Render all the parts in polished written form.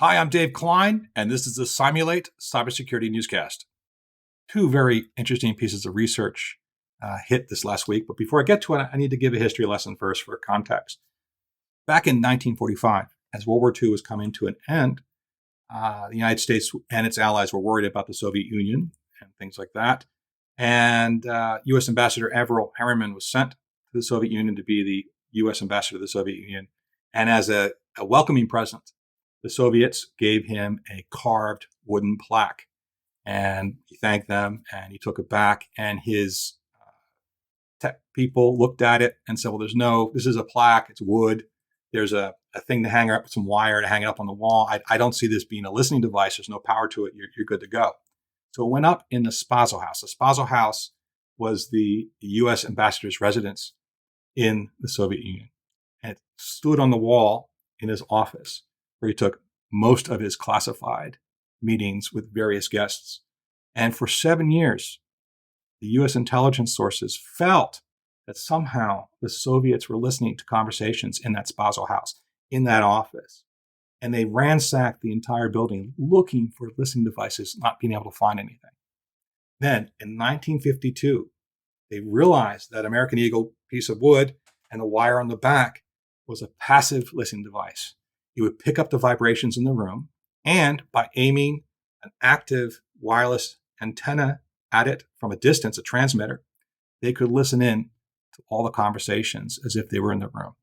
Hi, I'm Dave Klein, and this is the Cymulate Cybersecurity Newscast. Two very interesting pieces of research hit this last week, but before I get to it, I need to give a history lesson first for context. Back in 1945, as World War II was coming to an end, the United States and its allies were worried about the Soviet Union and things like that. And U.S. Ambassador Averell Harriman was sent to the Soviet Union to be the U.S. Ambassador to the Soviet Union. And as a welcoming present, the Soviets gave him a carved wooden plaque. And he thanked them and he took it back. And his tech people looked at it and said, well, this is a plaque, it's wood. There's a thing to hang up, some wire to hang it up on the wall. I don't see this being a listening device. There's no power to it. You're good to go. So it went up in the Spaso House. The Spaso House was the U.S. ambassador's residence in the Soviet Union. And it stood on the wall in his office where he took most of his classified meetings with various guests. And for 7 years, the U.S. intelligence sources felt that somehow the Soviets were listening to conversations in that Spaso House, in that office. And they ransacked the entire building looking for listening devices, not being able to find anything. Then in 1952, they realized that American Eagle piece of wood and the wire on the back was a passive listening device. It would pick up the vibrations in the room, and by aiming an active wireless antenna at it from a distance, a transmitter, they could listen in to all the conversations as if they were in the room.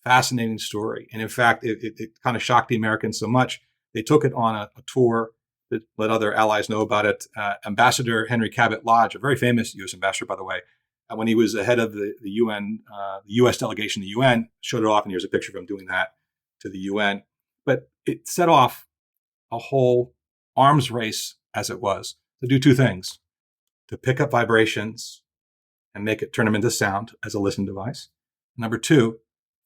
Fascinating story. And in fact, it kind of shocked the Americans so much, they took it on a tour that let other allies know about it. Ambassador Henry Cabot Lodge, a very famous U.S. ambassador, by the way, when he was the head of the UN, the U.S. delegation to the UN, showed it off, and here's a picture of him doing that to the UN. But it set off a whole arms race, as it was, to do two things: to pick up vibrations and turn them into sound as a listening device. Number two,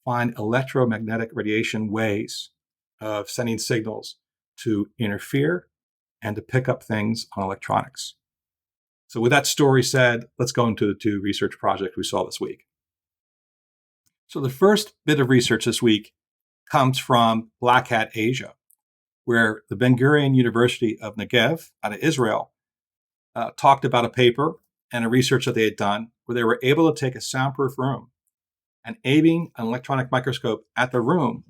find electromagnetic radiation ways of sending signals to interfere and to pick up things on electronics. So with that story said, let's go into the two research projects we saw this week. So the first bit of research this week comes from Black Hat Asia, where the Ben Gurion University of Negev out of Israel talked about a paper and a research that they had done where they were able to take a soundproof room and aiming an electronic microscope at the room,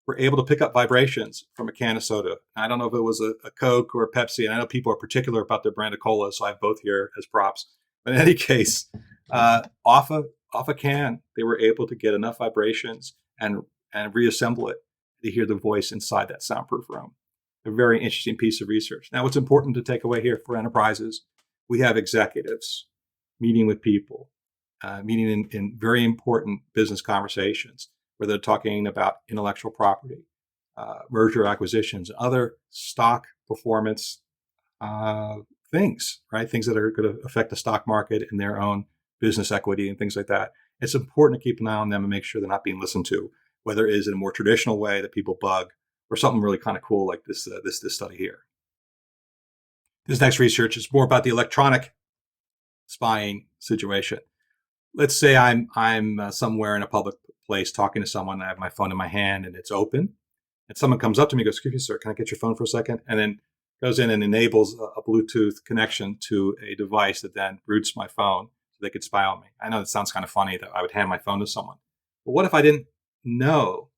were able to pick up vibrations from a can of soda. I don't know if it was a Coke or a Pepsi, and I know people are particular about their brand of cola, so I have both here as props. But in any case, off a can, they were able to get enough vibrations and reassemble it to hear the voice inside that soundproof room. A very interesting piece of research. Now, what's important to take away here for enterprises, we have executives meeting with people, meeting in very important business conversations, where they're talking about intellectual property, merger acquisitions, other stock performance things, right? Things that are going to affect the stock market and their own business equity and things like that. It's important to keep an eye on them and make sure they're not being listened to, whether it is in a more traditional way that people bug or something really kind of cool like this study here. This next research is more about the electronic spying situation. Let's say I'm somewhere in a public place talking to someone. I have my phone in my hand and it's open, and someone comes up to me and goes, "Excuse me, sir, can I get your phone for a second?" And then goes in and enables a Bluetooth connection to a device that then routes my phone so they could spy on me. I know it sounds kind of funny that I would hand my phone to someone, but what if I didn't know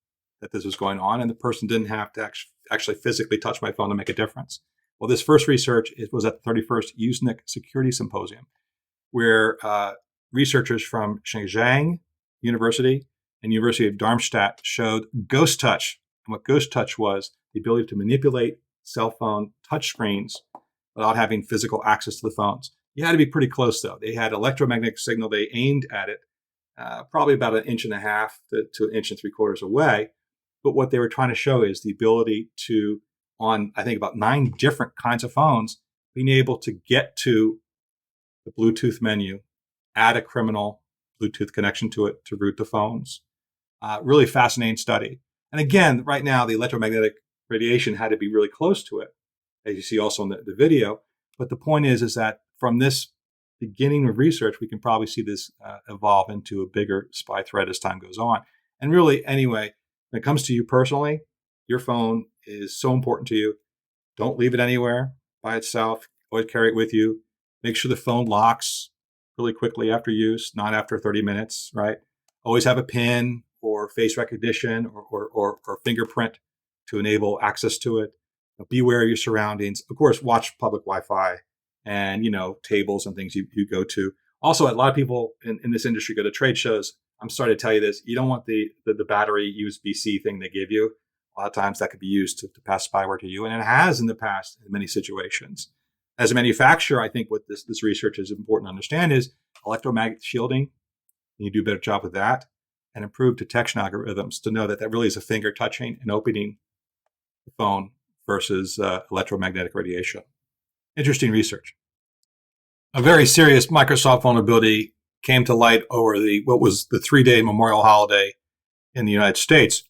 that this was going on and the person didn't have to actually physically touch my phone to make a difference? Well, this first research was at the 31st Usenix Security Symposium, where researchers from Zhejiang University and University of Darmstadt showed ghost touch. And what ghost touch was, the ability to manipulate cell phone touch screens without having physical access to the phones. You had to be pretty close, though. They had electromagnetic signal. They aimed at it probably about 1.5 inches to 1 3/4 inches away. But what they were trying to show is the ability to, on I think about 9 different kinds of phones, being able to get to the Bluetooth menu, add a criminal Bluetooth connection to it to route the phones. Really fascinating study. And again, right now, the electromagnetic radiation had to be really close to it, as you see also in the video. But the point is that from this beginning of research, we can probably see this evolve into a bigger spy threat as time goes on. And really, anyway, when it comes to you personally, your phone is so important to you. Don't leave it anywhere by itself. Always carry it with you. Make sure the phone locks really quickly after use, not after 30 minutes, right? Always have a PIN or face recognition or fingerprint to enable access to it. Be aware of your surroundings. Of course, watch public Wi-Fi and, tables and things you go to. Also, a lot of people in this industry go to trade shows. I'm sorry to tell you this. You don't want the battery USB-C thing they give you. A lot of times that could be used to pass spyware to you. And it has in the past in many situations. As a manufacturer, I think what this research is important to understand is electromagnetic shielding. You do a better job with that, and improve detection algorithms to know that really is a finger touching and opening the phone versus electromagnetic radiation. Interesting research. A very serious Microsoft vulnerability came to light over what was the 3-day Memorial holiday in the United States.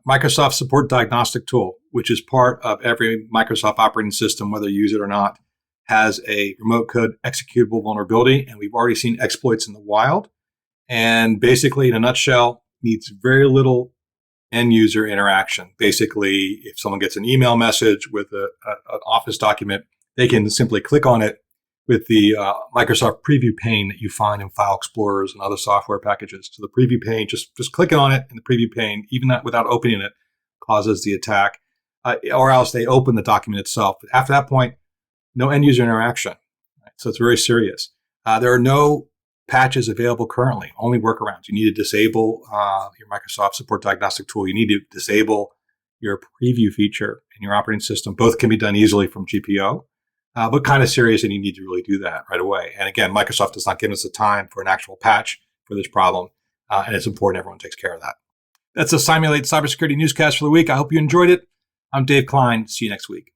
Microsoft Support Diagnostic Tool, which is part of every Microsoft operating system, whether you use it or not, has a remote code executable vulnerability, and we've already seen exploits in the wild. And basically, in a nutshell, needs very little end user interaction. Basically, if someone gets an email message with an Office document, they can simply click on it with the Microsoft preview pane that you find in file explorers and other software packages. So the preview pane, just clicking on it in the preview pane, even without opening it, causes the attack. Or else they open the document itself. But after that point, no end user interaction. Right? So it's very serious. There are no patches available currently, only workarounds. You need to disable your Microsoft Support Diagnostic Tool. You need to disable your preview feature in your operating system. Both can be done easily from GPO, but kind of serious, and you need to really do that right away. And again, Microsoft does not give us the time for an actual patch for this problem, and it's important everyone takes care of that. That's a Cymulate Cybersecurity Newscast for the week. I hope you enjoyed it. I'm Dave Klein. See you next week.